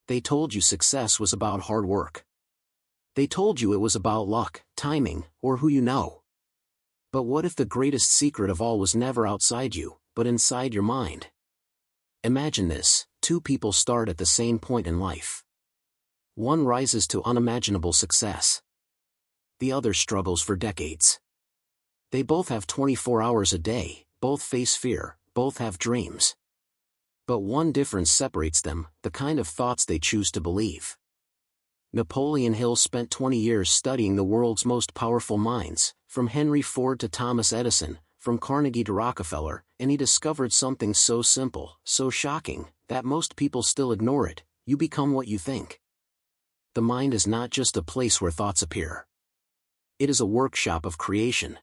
They told you success was about hard work. They told you it was about luck, timing, or who you know. But what if the greatest secret of all was never outside you, but inside your mind? Imagine this: two people start at the same point in life. One rises to unimaginable success. The other struggles for decades. They both have 24 hours a day, both face fear, both have dreams. But one difference separates them: the kind of thoughts they choose to believe. Napoleon Hill spent 20 years studying the world's most powerful minds, from Henry Ford to Thomas Edison, from Carnegie to Rockefeller, and he discovered something so simple, so shocking, that most people still ignore it: you become what you think. The mind is not just a place where thoughts appear. It is a workshop of creation.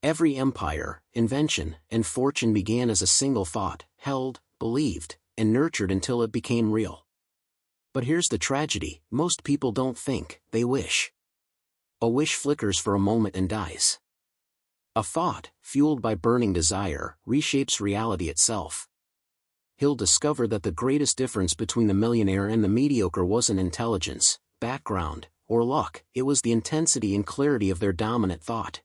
Every empire, invention, and fortune began as a single thought, held, believed, and nurtured until it became real. But here's the tragedy: most people don't think, they wish. A wish flickers for a moment and dies. A thought, fueled by burning desire, reshapes reality itself. Hill discovered that the greatest difference between the millionaire and the mediocre wasn't intelligence, background, or luck, it was the intensity and clarity of their dominant thought.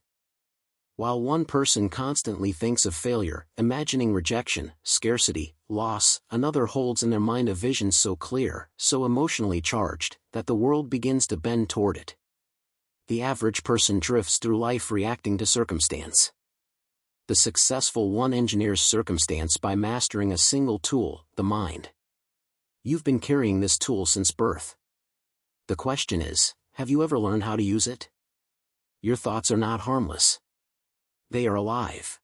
While one person constantly thinks of failure, imagining rejection, scarcity, loss, another holds in their mind a vision so clear, so emotionally charged, that the world begins to bend toward it. The average person drifts through life reacting to circumstance. The successful one engineers circumstance by mastering a single tool, the mind. You've been carrying this tool since birth. The question is, have you ever learned how to use it? Your thoughts are not harmless. They are alive.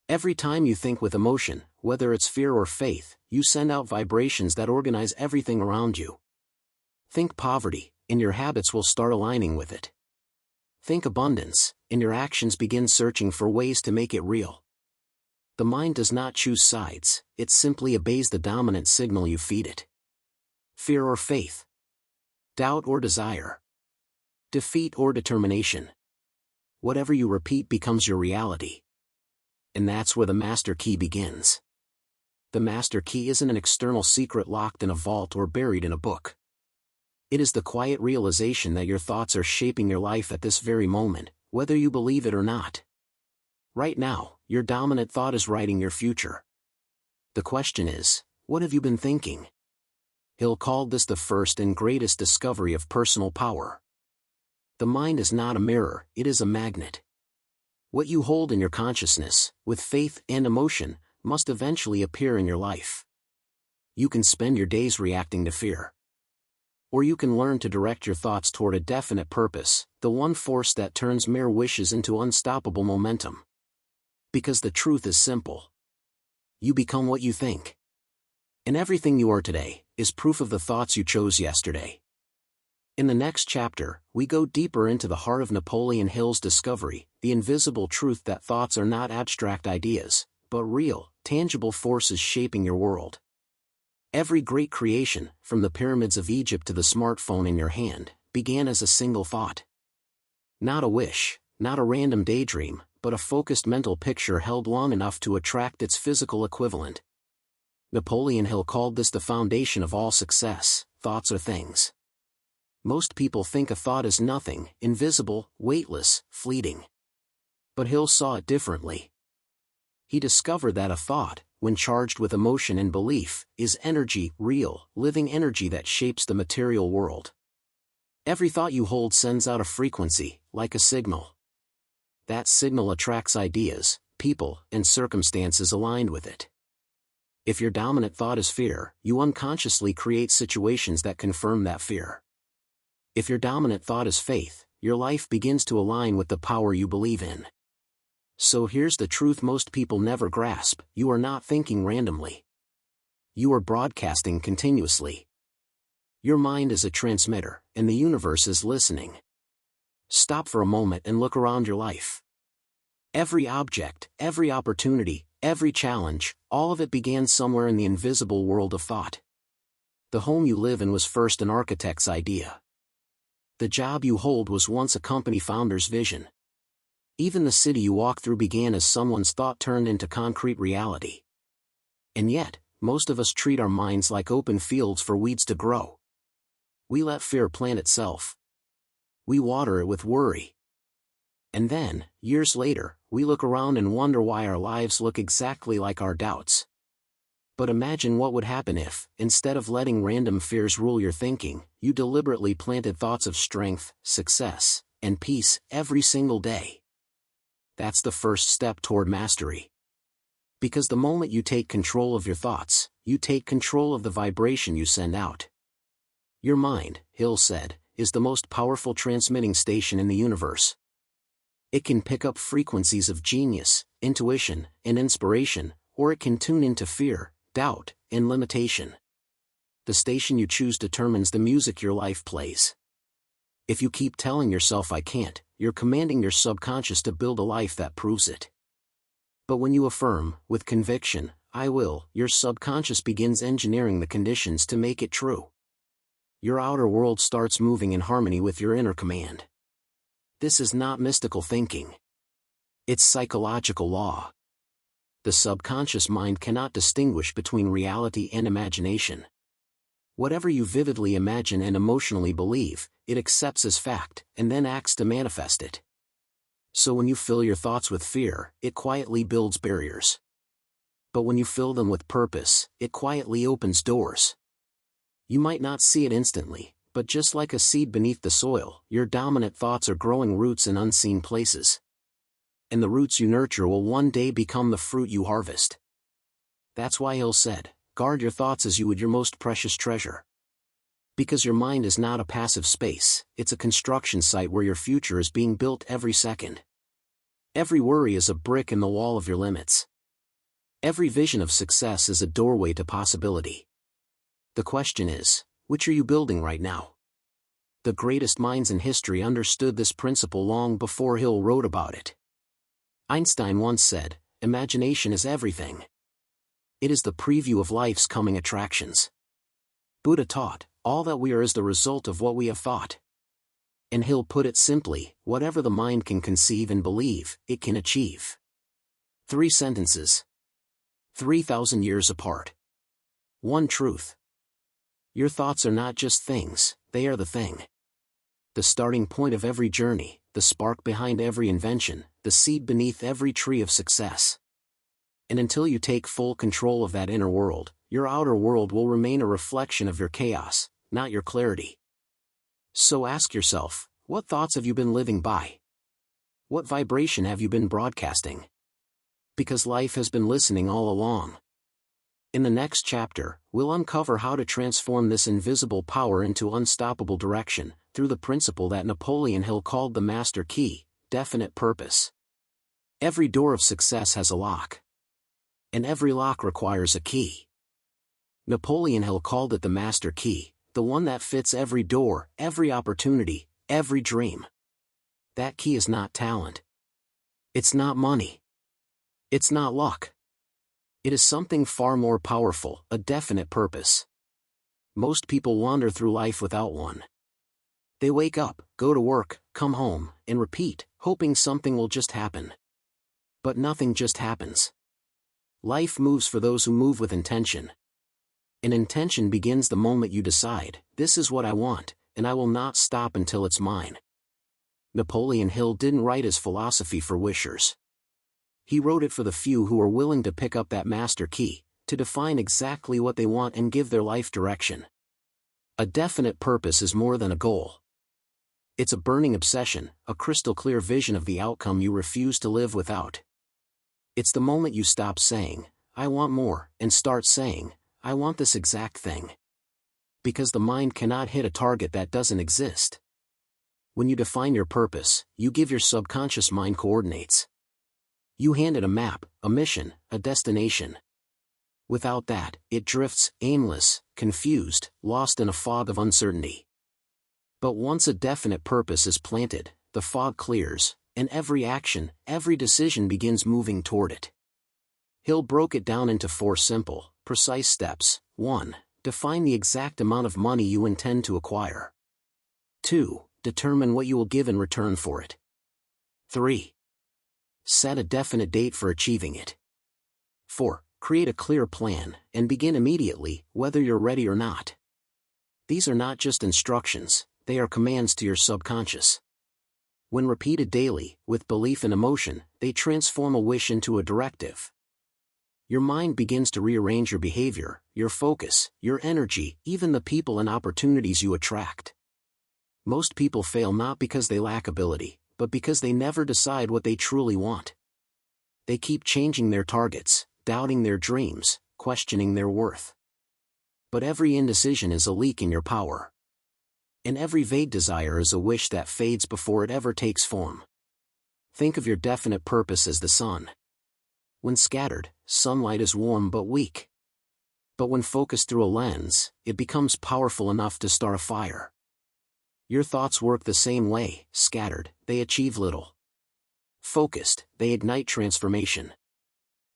Every time you think with emotion, whether it's fear or faith, you send out vibrations that organize everything around you. Think poverty, and your habits will start aligning with it. Think abundance, and your actions begin searching for ways to make it real. The mind does not choose sides, it simply obeys the dominant signal you feed it. Fear or faith? Doubt or desire? Defeat or determination? Whatever you repeat becomes your reality. And that's where the master key begins. The master key isn't an external secret locked in a vault or buried in a book. It is the quiet realization that your thoughts are shaping your life at this very moment, whether you believe it or not. Right now, your dominant thought is writing your future. The question is, what have you been thinking? Hill called this the first and greatest discovery of personal power. The mind is not a mirror, it is a magnet. What you hold in your consciousness, with faith and emotion, must eventually appear in your life. You can spend your days reacting to fear. Or you can learn to direct your thoughts toward a definite purpose, the one force that turns mere wishes into unstoppable momentum. Because the truth is simple. You become what you think. And everything you are today is proof of the thoughts you chose yesterday. In the next chapter, we go deeper into the heart of Napoleon Hill's discovery, the invisible truth that thoughts are not abstract ideas, but real, tangible forces shaping your world. Every great creation, from the pyramids of Egypt to the smartphone in your hand, began as a single thought. Not a wish, not a random daydream, but a focused mental picture held long enough to attract its physical equivalent. Napoleon Hill called this the foundation of all success: thoughts are things. Most people think a thought is nothing, invisible, weightless, fleeting. But Hill saw it differently. He discovered that a thought, when charged with emotion and belief, is energy, real, living energy that shapes the material world. Every thought you hold sends out a frequency, like a signal. That signal attracts ideas, people, and circumstances aligned with it. If your dominant thought is fear, you unconsciously create situations that confirm that fear. If your dominant thought is faith, your life begins to align with the power you believe in. So here's the truth most people never grasp: you are not thinking randomly. You are broadcasting continuously. Your mind is a transmitter, and the universe is listening. Stop for a moment and look around your life. Every object, every opportunity, every challenge, all of it began somewhere in the invisible world of thought. The home you live in was first an architect's idea. The job you hold was once a company founder's vision. Even the city you walk through began as someone's thought turned into concrete reality. And yet, most of us treat our minds like open fields for weeds to grow. We let fear plant itself. We water it with worry. And then, years later, we look around and wonder why our lives look exactly like our doubts. But imagine what would happen if, instead of letting random fears rule your thinking, you deliberately planted thoughts of strength, success, and peace every single day. That's the first step toward mastery. Because the moment you take control of your thoughts, you take control of the vibration you send out. Your mind, Hill said, is the most powerful transmitting station in the universe. It can pick up frequencies of genius, intuition, and inspiration, or it can tune into fear, doubt, and limitation. The station you choose determines the music your life plays. If you keep telling yourself "I can't," you're commanding your subconscious to build a life that proves it. But when you affirm, with conviction, "I will," your subconscious begins engineering the conditions to make it true. Your outer world starts moving in harmony with your inner command. This is not mystical thinking. It's psychological law. The subconscious mind cannot distinguish between reality and imagination. Whatever you vividly imagine and emotionally believe, it accepts as fact, and then acts to manifest it. So when you fill your thoughts with fear, it quietly builds barriers. But when you fill them with purpose, it quietly opens doors. You might not see it instantly, but just like a seed beneath the soil, your dominant thoughts are growing roots in unseen places. And the roots you nurture will one day become the fruit you harvest. That's why Hill said, guard your thoughts as you would your most precious treasure. Because your mind is not a passive space, it's a construction site where your future is being built every second. Every worry is a brick in the wall of your limits. Every vision of success is a doorway to possibility. The question is, which are you building right now? The greatest minds in history understood this principle long before Hill wrote about it. Einstein once said, "Imagination is everything. It is the preview of life's coming attractions." Buddha taught, all that we are is the result of what we have thought. And Hill put it simply, whatever the mind can conceive and believe, it can achieve. 3 sentences. 3,000 years apart. One truth. Your thoughts are not just things, they are the thing. The starting point of every journey, the spark behind every invention, the seed beneath every tree of success. And until you take full control of that inner world, your outer world will remain a reflection of your chaos, not your clarity. So ask yourself, what thoughts have you been living by? What vibration have you been broadcasting? Because life has been listening all along. In the next chapter, we'll uncover how to transform this invisible power into unstoppable direction, through the principle that Napoleon Hill called the master key, definite purpose. Every door of success has a lock. And every lock requires a key. Napoleon Hill called it the master key, the one that fits every door, every opportunity, every dream. That key is not talent. It's not money. It's not luck. It is something far more powerful, a definite purpose. Most people wander through life without one. They wake up, go to work, come home, and repeat, hoping something will just happen. But nothing just happens. Life moves for those who move with intention. An intention begins the moment you decide, this is what I want, and I will not stop until it's mine. Napoleon Hill didn't write his philosophy for wishers. He wrote it for the few who are willing to pick up that master key, to define exactly what they want and give their life direction. A definite purpose is more than a goal. It's a burning obsession, a crystal clear vision of the outcome you refuse to live without. It's the moment you stop saying, I want more, and start saying, I want this exact thing. Because the mind cannot hit a target that doesn't exist. When you define your purpose, you give your subconscious mind coordinates. You hand it a map, a mission, a destination. Without that, it drifts, aimless, confused, lost in a fog of uncertainty. But once a definite purpose is planted, the fog clears, and every action, every decision begins moving toward it. Hill broke it down into 4 simple, precise steps. 1. Define the exact amount of money you intend to acquire. 2. Determine what you will give in return for it. 3. Set a definite date for achieving it. 4. Create a clear plan, and begin immediately, whether you're ready or not. These are not just instructions, they are commands to your subconscious. When repeated daily, with belief and emotion, they transform a wish into a directive. Your mind begins to rearrange your behavior, your focus, your energy, even the people and opportunities you attract. Most people fail not because they lack ability, but because they never decide what they truly want. They keep changing their targets, doubting their dreams, questioning their worth. But every indecision is a leak in your power. And every vague desire is a wish that fades before it ever takes form. Think of your definite purpose as the sun. When scattered, sunlight is warm but weak. But when focused through a lens, it becomes powerful enough to start a fire. Your thoughts work the same way. Scattered, they achieve little. Focused, they ignite transformation.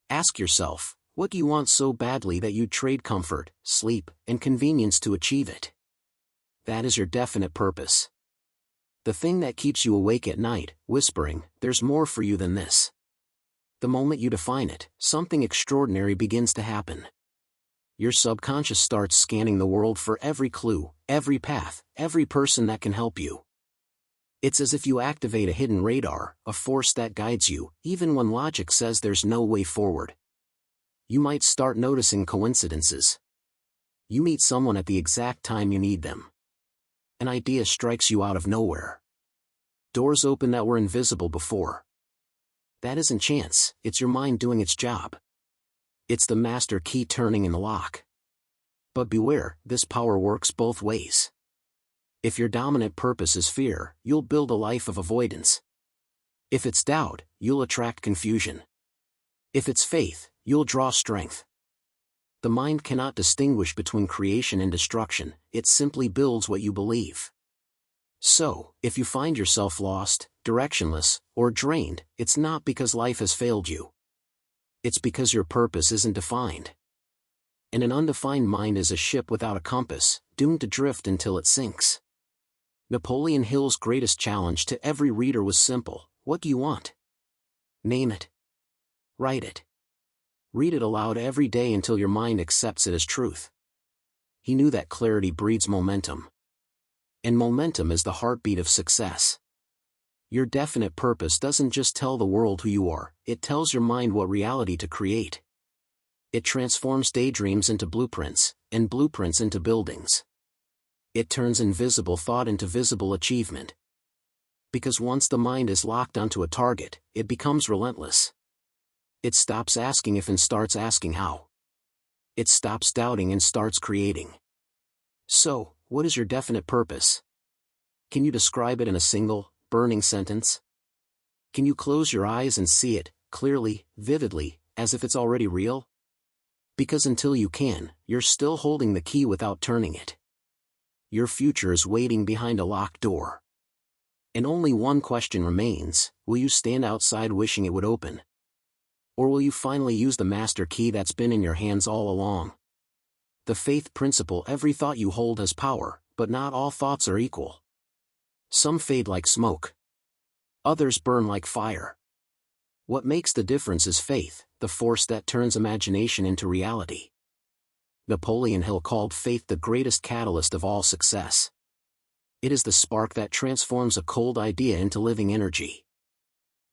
Ask yourself, what do you want so badly that you'd trade comfort, sleep, and convenience to achieve it? That is your definite purpose. The thing that keeps you awake at night, whispering, "There's more for you than this." The moment you define it, something extraordinary begins to happen. Your subconscious starts scanning the world for every clue, every path, every person that can help you. It's as if you activate a hidden radar, a force that guides you, even when logic says there's no way forward. You might start noticing coincidences. You meet someone at the exact time you need them. An idea strikes you out of nowhere. Doors open that were invisible before. That isn't chance, it's your mind doing its job. It's the master key turning in the lock. But beware, this power works both ways. If your dominant purpose is fear, you'll build a life of avoidance. If it's doubt, you'll attract confusion. If it's faith, you'll draw strength. The mind cannot distinguish between creation and destruction, it simply builds what you believe. So, if you find yourself lost, directionless, or drained, it's not because life has failed you. It's because your purpose isn't defined. And an undefined mind is a ship without a compass, doomed to drift until it sinks. Napoleon Hill's greatest challenge to every reader was simple: what do you want? Name it. Write it. Read it aloud every day until your mind accepts it as truth. He knew that clarity breeds momentum. And momentum is the heartbeat of success. Your definite purpose doesn't just tell the world who you are, it tells your mind what reality to create. It transforms daydreams into blueprints, and blueprints into buildings. It turns invisible thought into visible achievement. Because once the mind is locked onto a target, it becomes relentless. It stops asking if and starts asking how. It stops doubting and starts creating. So, what is your definite purpose? Can you describe it in a single, burning sentence? Can you close your eyes and see it, clearly, vividly, as if it's already real? Because until you can, you're still holding the key without turning it. Your future is waiting behind a locked door. And only one question remains: will you stand outside wishing it would open? Or will you finally use the master key that's been in your hands all along? The faith principle: every thought you hold has power, but not all thoughts are equal. Some fade like smoke. Others burn like fire. What makes the difference is faith, the force that turns imagination into reality. Napoleon Hill called faith the greatest catalyst of all success. It is the spark that transforms a cold idea into living energy.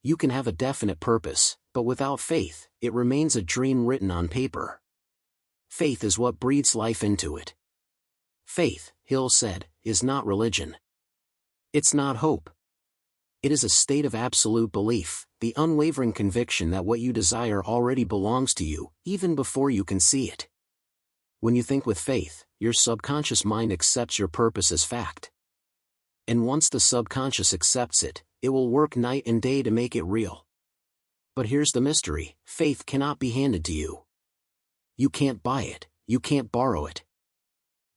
You can have a definite purpose, but without faith, it remains a dream written on paper. Faith is what breathes life into it. Faith, Hill said, is not religion. It's not hope. It is a state of absolute belief, the unwavering conviction that what you desire already belongs to you, even before you can see it. When you think with faith, your subconscious mind accepts your purpose as fact. And once the subconscious accepts it, it will work night and day to make it real. But here's the mystery: faith cannot be handed to you. You can't buy it, you can't borrow it.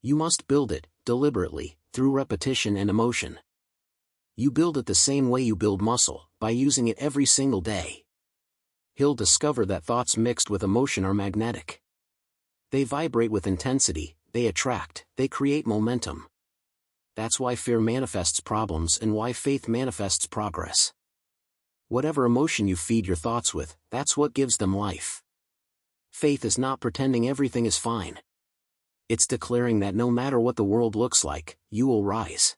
You must build it, deliberately, through repetition and emotion. You build it the same way you build muscle, by using it every single day. Hill discovered that thoughts mixed with emotion are magnetic. They vibrate with intensity, they attract, they create momentum. That's why fear manifests problems and why faith manifests progress. Whatever emotion you feed your thoughts with, that's what gives them life. Faith is not pretending everything is fine. It's declaring that no matter what the world looks like, you will rise.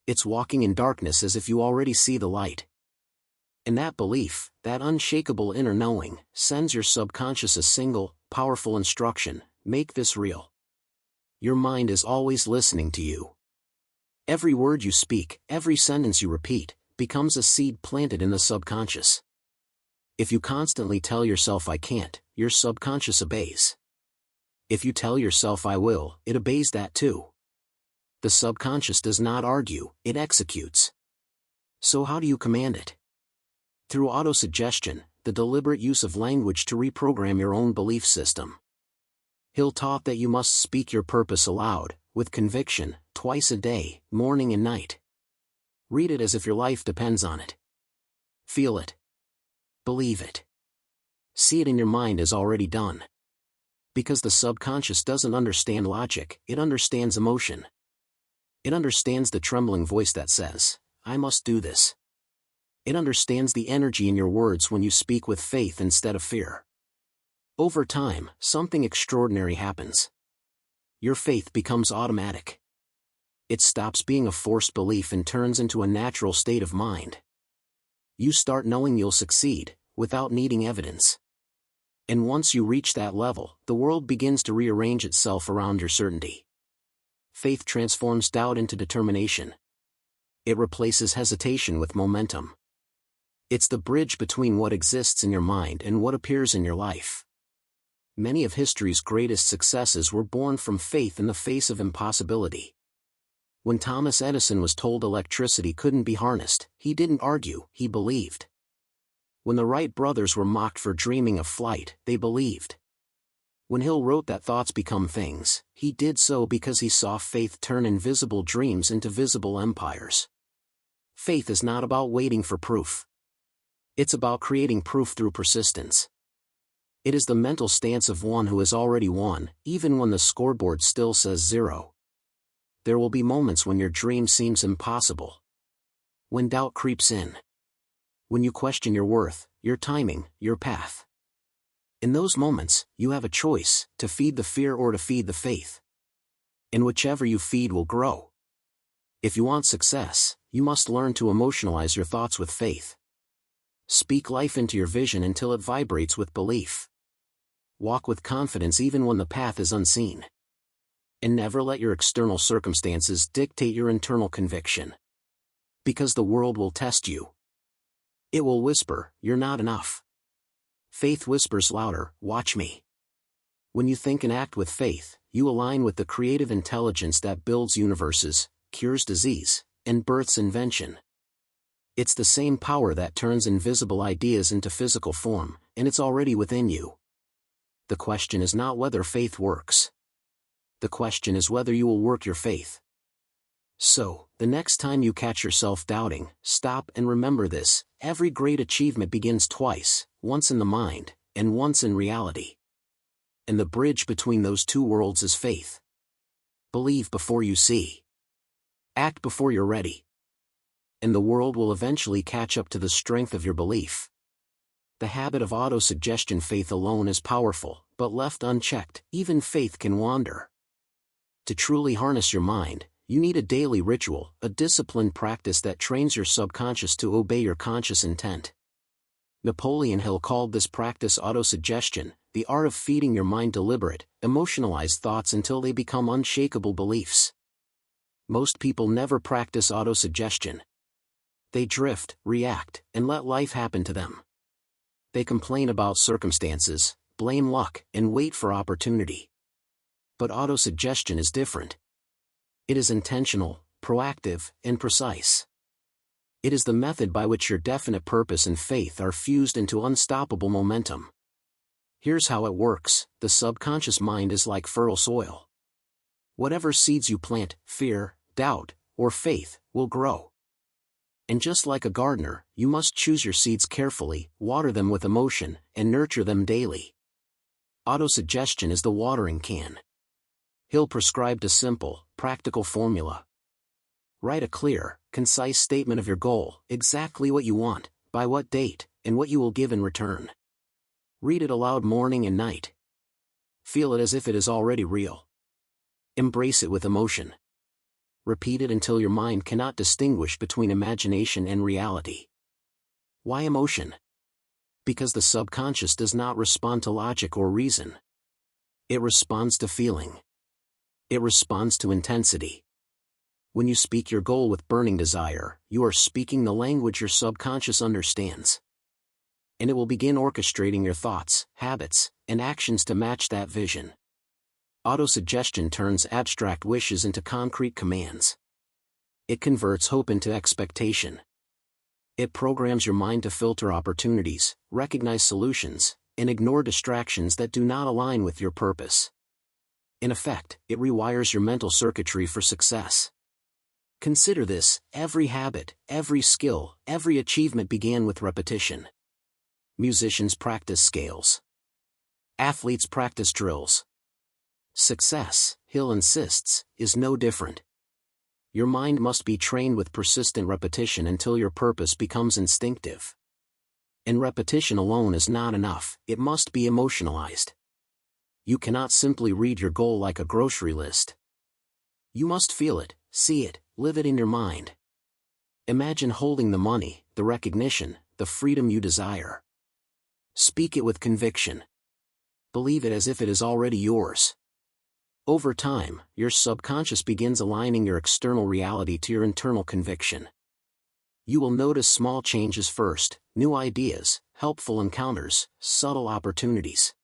It's walking in darkness as if you already see the light. And that belief, that unshakable inner knowing, sends your subconscious a single, powerful instruction: make this real. Your mind is always listening to you. Every word you speak, every sentence you repeat, becomes a seed planted in the subconscious. If you constantly tell yourself "I can't," your subconscious obeys. If you tell yourself "I will," it obeys that too. The subconscious does not argue, it executes. So how do you command it? Through autosuggestion, the deliberate use of language to reprogram your own belief system. Hill taught that you must speak your purpose aloud, with conviction, twice a day, morning and night. Read it as if your life depends on it. Feel it. Believe it. See it in your mind as already done. Because the subconscious doesn't understand logic, it understands emotion. It understands the trembling voice that says, "I must do this." It understands the energy in your words when you speak with faith instead of fear. Over time, something extraordinary happens. Your faith becomes automatic. It stops being a forced belief and turns into a natural state of mind. You start knowing you'll succeed, without needing evidence. And once you reach that level, the world begins to rearrange itself around your certainty. Faith transforms doubt into determination. It replaces hesitation with momentum. It's the bridge between what exists in your mind and what appears in your life. Many of history's greatest successes were born from faith in the face of impossibility. When Thomas Edison was told electricity couldn't be harnessed, he didn't argue, he believed. When the Wright brothers were mocked for dreaming of flight, they believed. When Hill wrote that thoughts become things, he did so because he saw faith turn invisible dreams into visible empires. Faith is not about waiting for proof. It's about creating proof through persistence. It is the mental stance of one who has already won, even when the scoreboard still says 0. There will be moments when your dream seems impossible. When doubt creeps in. When you question your worth, your timing, your path. In those moments, you have a choice, to feed the fear or to feed the faith. And whichever you feed will grow. If you want success, you must learn to emotionalize your thoughts with faith. Speak life into your vision until it vibrates with belief. Walk with confidence even when the path is unseen. And never let your external circumstances dictate your internal conviction. Because the world will test you. It will whisper, "You're not enough." Faith whispers louder, "Watch me." When you think and act with faith, you align with the creative intelligence that builds universes, cures disease, and births invention. It's the same power that turns invisible ideas into physical form, and it's already within you. The question is not whether faith works. The question is whether you will work your faith. So, the next time you catch yourself doubting, stop and remember this: every great achievement begins twice, once in the mind, and once in reality. And the bridge between those two worlds is faith. Believe before you see. Act before you're ready. And the world will eventually catch up to the strength of your belief. The habit of autosuggestion: faith alone is powerful, but left unchecked, even faith can wander. To truly harness your mind, you need a daily ritual, a disciplined practice that trains your subconscious to obey your conscious intent. Napoleon Hill called this practice autosuggestion, the art of feeding your mind deliberate, emotionalized thoughts until they become unshakable beliefs. Most people never practice autosuggestion. They drift, react, and let life happen to them. They complain about circumstances, blame luck, and wait for opportunity. But autosuggestion is different. It is intentional, proactive, and precise. It is the method by which your definite purpose and faith are fused into unstoppable momentum. Here's how it works: the subconscious mind is like fertile soil. Whatever seeds you plant, fear, doubt, or faith, will grow. And just like a gardener, you must choose your seeds carefully, water them with emotion, and nurture them daily. Autosuggestion is the watering can. Hill prescribed a simple, practical formula. Write a clear, concise statement of your goal, exactly what you want, by what date, and what you will give in return. Read it aloud morning and night. Feel it as if it is already real. Embrace it with emotion. Repeat it until your mind cannot distinguish between imagination and reality. Why emotion? Because the subconscious does not respond to logic or reason. It responds to feeling. It responds to intensity. When you speak your goal with burning desire, you are speaking the language your subconscious understands. And it will begin orchestrating your thoughts, habits, and actions to match that vision. Autosuggestion turns abstract wishes into concrete commands. It converts hope into expectation. It programs your mind to filter opportunities, recognize solutions, and ignore distractions that do not align with your purpose. In effect, it rewires your mental circuitry for success. Consider this: every habit, every skill, every achievement began with repetition. Musicians practice scales. Athletes practice drills. Success, Hill insists, is no different. Your mind must be trained with persistent repetition until your purpose becomes instinctive. And repetition alone is not enough, it must be emotionalized. You cannot simply read your goal like a grocery list. You must feel it, see it, live it in your mind. Imagine holding the money, the recognition, the freedom you desire. Speak it with conviction. Believe it as if it is already yours. Over time, your subconscious begins aligning your external reality to your internal conviction. You will notice small changes first: new ideas, helpful encounters, subtle opportunities.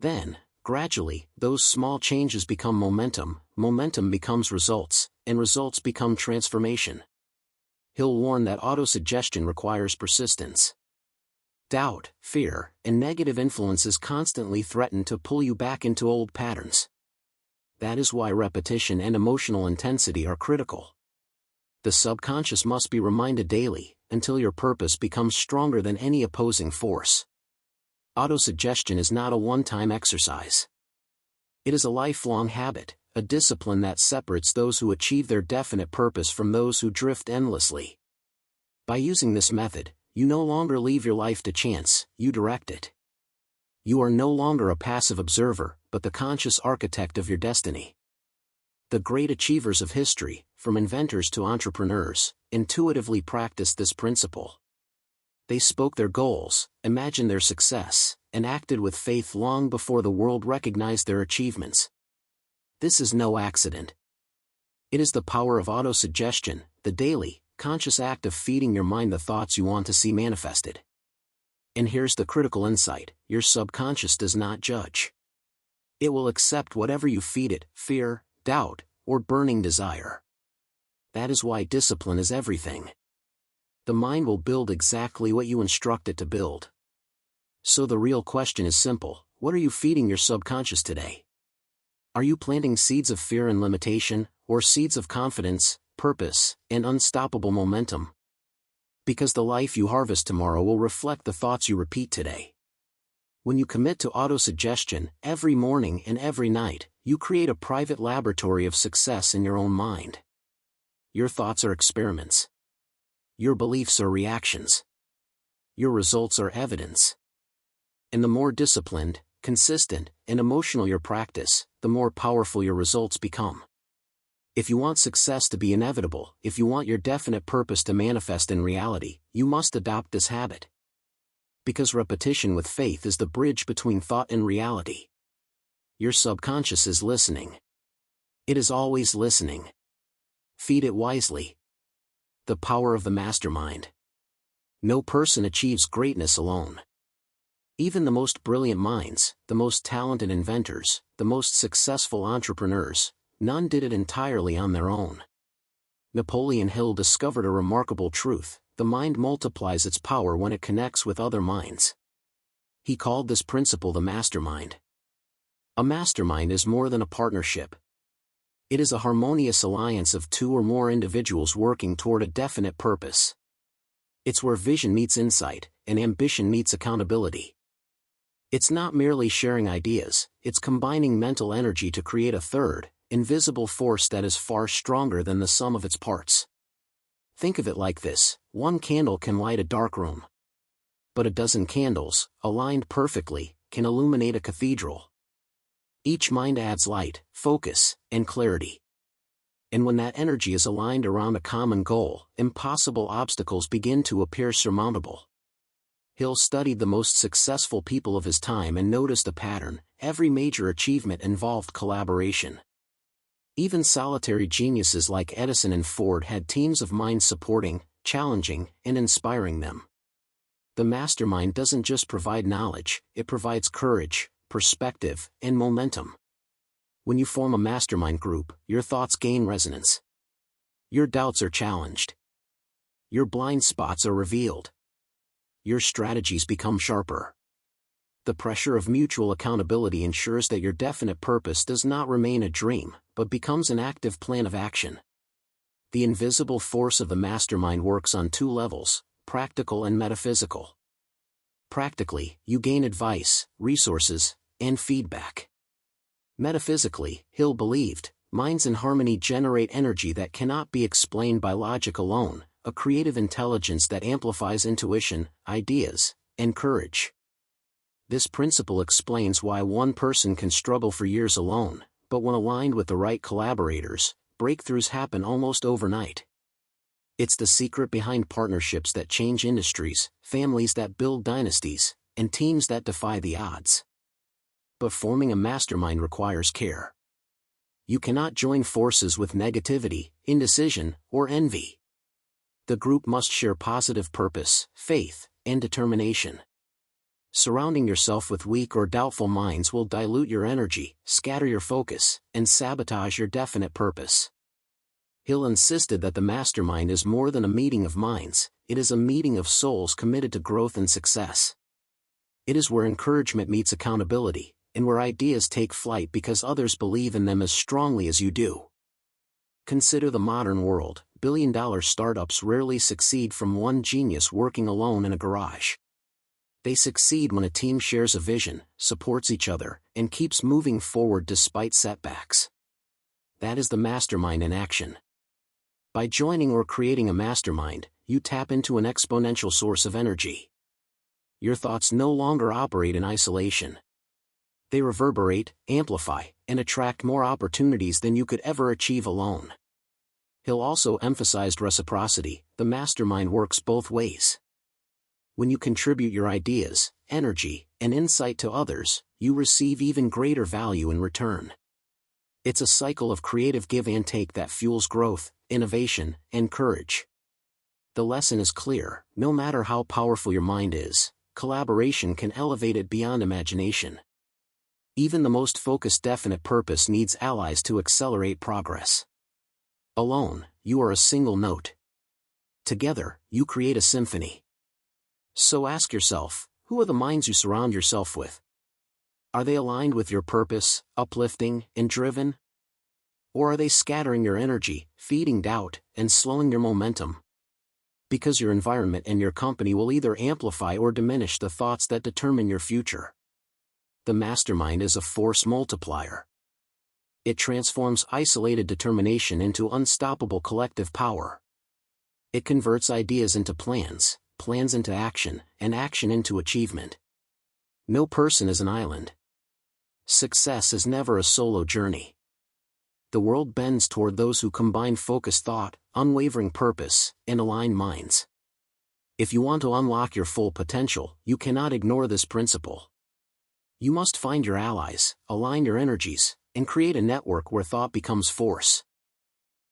Then, gradually, those small changes become momentum, momentum becomes results, and results become transformation. Hill warned that autosuggestion requires persistence. Doubt, fear, and negative influences constantly threaten to pull you back into old patterns. That is why repetition and emotional intensity are critical. The subconscious must be reminded daily, until your purpose becomes stronger than any opposing force. Autosuggestion is not a one-time exercise. It is a lifelong habit, a discipline that separates those who achieve their definite purpose from those who drift endlessly. By using this method, you no longer leave your life to chance, you direct it. You are no longer a passive observer, but the conscious architect of your destiny. The great achievers of history, from inventors to entrepreneurs, intuitively practiced this principle. They spoke their goals, imagined their success, and acted with faith long before the world recognized their achievements. This is no accident. It is the power of autosuggestion, the daily, conscious act of feeding your mind the thoughts you want to see manifested. And here's the critical insight: your subconscious does not judge. It will accept whatever you feed it: fear, doubt, or burning desire. That is why discipline is everything. The mind will build exactly what you instruct it to build. So the real question is simple: what are you feeding your subconscious today? Are you planting seeds of fear and limitation, or seeds of confidence, purpose, and unstoppable momentum? Because the life you harvest tomorrow will reflect the thoughts you repeat today. When you commit to autosuggestion, every morning and every night, you create a private laboratory of success in your own mind. Your thoughts are experiments. Your beliefs are reactions. Your results are evidence. And the more disciplined, consistent, and emotional your practice, the more powerful your results become. If you want success to be inevitable, if you want your definite purpose to manifest in reality, you must adopt this habit. Because repetition with faith is the bridge between thought and reality. Your subconscious is listening. It is always listening. Feed it wisely. The power of the mastermind. No person achieves greatness alone. Even the most brilliant minds, the most talented inventors, the most successful entrepreneurs, none did it entirely on their own. Napoleon Hill discovered a remarkable truth: the mind multiplies its power when it connects with other minds. He called this principle the mastermind. A mastermind is more than a partnership. It is a harmonious alliance of two or more individuals working toward a definite purpose. It's where vision meets insight, and ambition meets accountability. It's not merely sharing ideas, it's combining mental energy to create a third, invisible force that is far stronger than the sum of its parts. Think of it like this: one candle can light a dark room. But a dozen candles, aligned perfectly, can illuminate a cathedral. Each mind adds light, focus, and clarity. And when that energy is aligned around a common goal, impossible obstacles begin to appear surmountable. Hill studied the most successful people of his time and noticed a pattern: every major achievement involved collaboration. Even solitary geniuses like Edison and Ford had teams of minds supporting, challenging, and inspiring them. The mastermind doesn't just provide knowledge, it provides courage, perspective, and momentum. When you form a mastermind group, your thoughts gain resonance. Your doubts are challenged. Your blind spots are revealed. Your strategies become sharper. The pressure of mutual accountability ensures that your definite purpose does not remain a dream, but becomes an active plan of action. The invisible force of the mastermind works on two levels: practical and metaphysical. Practically, you gain advice, resources, and feedback. Metaphysically, Hill believed, minds in harmony generate energy that cannot be explained by logic alone, a creative intelligence that amplifies intuition, ideas, and courage. This principle explains why one person can struggle for years alone, but when aligned with the right collaborators, breakthroughs happen almost overnight. It's the secret behind partnerships that change industries, families that build dynasties, and teams that defy the odds. But forming a mastermind requires care. You cannot join forces with negativity, indecision, or envy. The group must share positive purpose, faith, and determination. Surrounding yourself with weak or doubtful minds will dilute your energy, scatter your focus, and sabotage your definite purpose. Hill insisted that the mastermind is more than a meeting of minds, it is a meeting of souls committed to growth and success. It is where encouragement meets accountability, and where ideas take flight because others believe in them as strongly as you do. Consider the modern world: billion-dollar startups rarely succeed from one genius working alone in a garage. They succeed when a team shares a vision, supports each other, and keeps moving forward despite setbacks. That is the mastermind in action. By joining or creating a mastermind, you tap into an exponential source of energy. Your thoughts no longer operate in isolation. They reverberate, amplify, and attract more opportunities than you could ever achieve alone. Hill also emphasized reciprocity: the mastermind works both ways. When you contribute your ideas, energy, and insight to others, you receive even greater value in return. It's a cycle of creative give and take that fuels growth, innovation, and courage. The lesson is clear: no matter how powerful your mind is, collaboration can elevate it beyond imagination. Even the most focused definite purpose needs allies to accelerate progress. Alone, you are a single note. Together, you create a symphony. So ask yourself, who are the minds you surround yourself with? Are they aligned with your purpose, uplifting, and driven? Or are they scattering your energy, feeding doubt, and slowing your momentum? Because your environment and your company will either amplify or diminish the thoughts that determine your future. The mastermind is a force multiplier. It transforms isolated determination into unstoppable collective power. It converts ideas into plans, plans into action, and action into achievement. No person is an island. Success is never a solo journey. The world bends toward those who combine focused thought, unwavering purpose, and aligned minds. If you want to unlock your full potential, you cannot ignore this principle. You must find your allies, align your energies, and create a network where thought becomes force.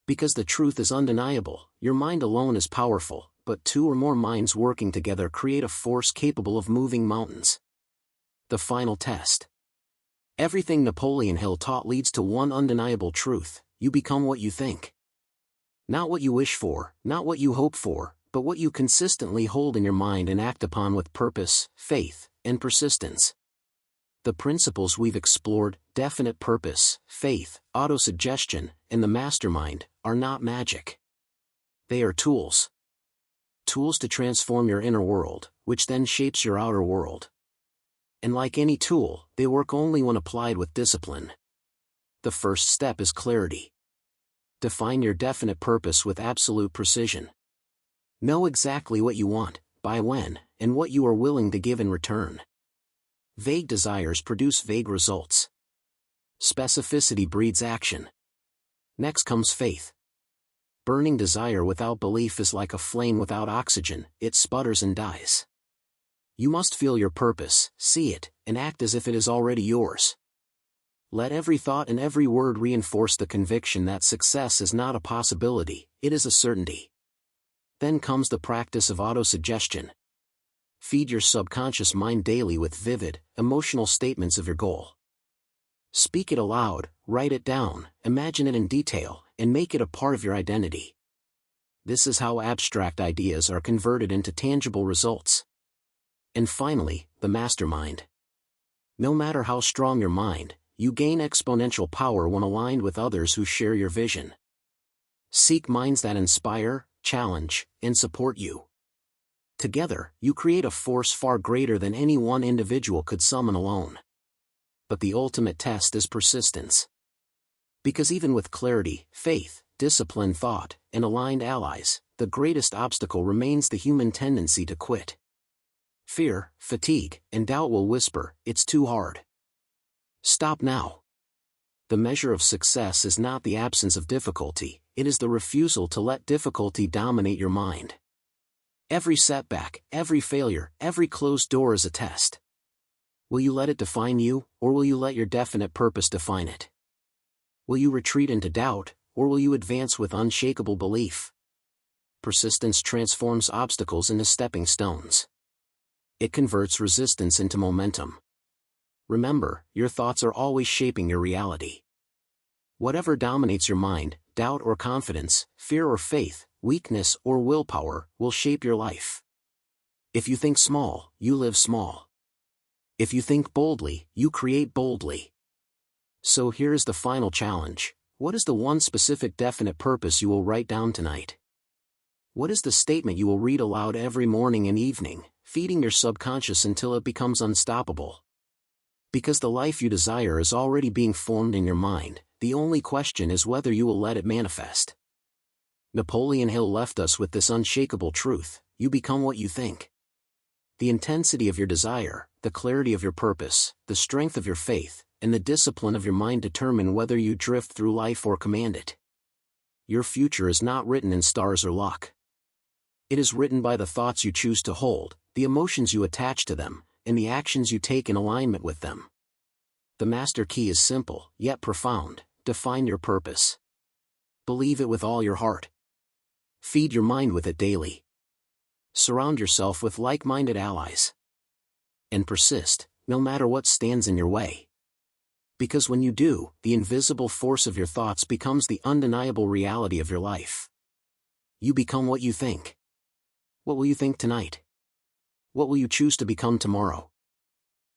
Because the truth is undeniable: your mind alone is powerful, but two or more minds working together create a force capable of moving mountains. The final test. Everything Napoleon Hill taught leads to one undeniable truth: you become what you think. Not what you wish for, not what you hope for, but what you consistently hold in your mind and act upon with purpose, faith, and persistence. The principles we've explored, definite purpose, faith, autosuggestion, and the mastermind, are not magic. They are tools. Tools to transform your inner world, which then shapes your outer world. And like any tool, they work only when applied with discipline. The first step is clarity. Define your definite purpose with absolute precision. Know exactly what you want, by when, and what you are willing to give in return. Vague desires produce vague results. Specificity breeds action. Next comes faith. Burning desire without belief is like a flame without oxygen, it sputters and dies. You must feel your purpose, see it, and act as if it is already yours. Let every thought and every word reinforce the conviction that success is not a possibility, it is a certainty. Then comes the practice of autosuggestion. Feed your subconscious mind daily with vivid, emotional statements of your goal. Speak it aloud, write it down, imagine it in detail, and make it a part of your identity. This is how abstract ideas are converted into tangible results. And finally, the mastermind. No matter how strong your mind, you gain exponential power when aligned with others who share your vision. Seek minds that inspire, challenge, and support you. Together, you create a force far greater than any one individual could summon alone. But the ultimate test is persistence. Because even with clarity, faith, disciplined thought, and aligned allies, the greatest obstacle remains the human tendency to quit. Fear, fatigue, and doubt will whisper, "It's too hard. Stop now." The measure of success is not the absence of difficulty, it is the refusal to let difficulty dominate your mind. Every setback, every failure, every closed door is a test. Will you let it define you, or will you let your definite purpose define it? Will you retreat into doubt, or will you advance with unshakable belief? Persistence transforms obstacles into stepping stones. It converts resistance into momentum. Remember, your thoughts are always shaping your reality. Whatever dominates your mind, doubt or confidence, fear or faith, weakness or willpower, will shape your life. If you think small, you live small. If you think boldly, you create boldly. So here is the final challenge. What is the one specific definite purpose you will write down tonight? What is the statement you will read aloud every morning and evening, feeding your subconscious until it becomes unstoppable? Because the life you desire is already being formed in your mind, the only question is whether you will let it manifest. Napoleon Hill left us with this unshakable truth: you become what you think. The intensity of your desire, the clarity of your purpose, the strength of your faith, and the discipline of your mind determine whether you drift through life or command it. Your future is not written in stars or luck. It is written by the thoughts you choose to hold, the emotions you attach to them, and the actions you take in alignment with them. The master key is simple, yet profound: define your purpose. Believe it with all your heart. Feed your mind with it daily. Surround yourself with like-minded allies. And persist, no matter what stands in your way. Because when you do, the invisible force of your thoughts becomes the undeniable reality of your life. You become what you think. What will you think tonight? What will you choose to become tomorrow?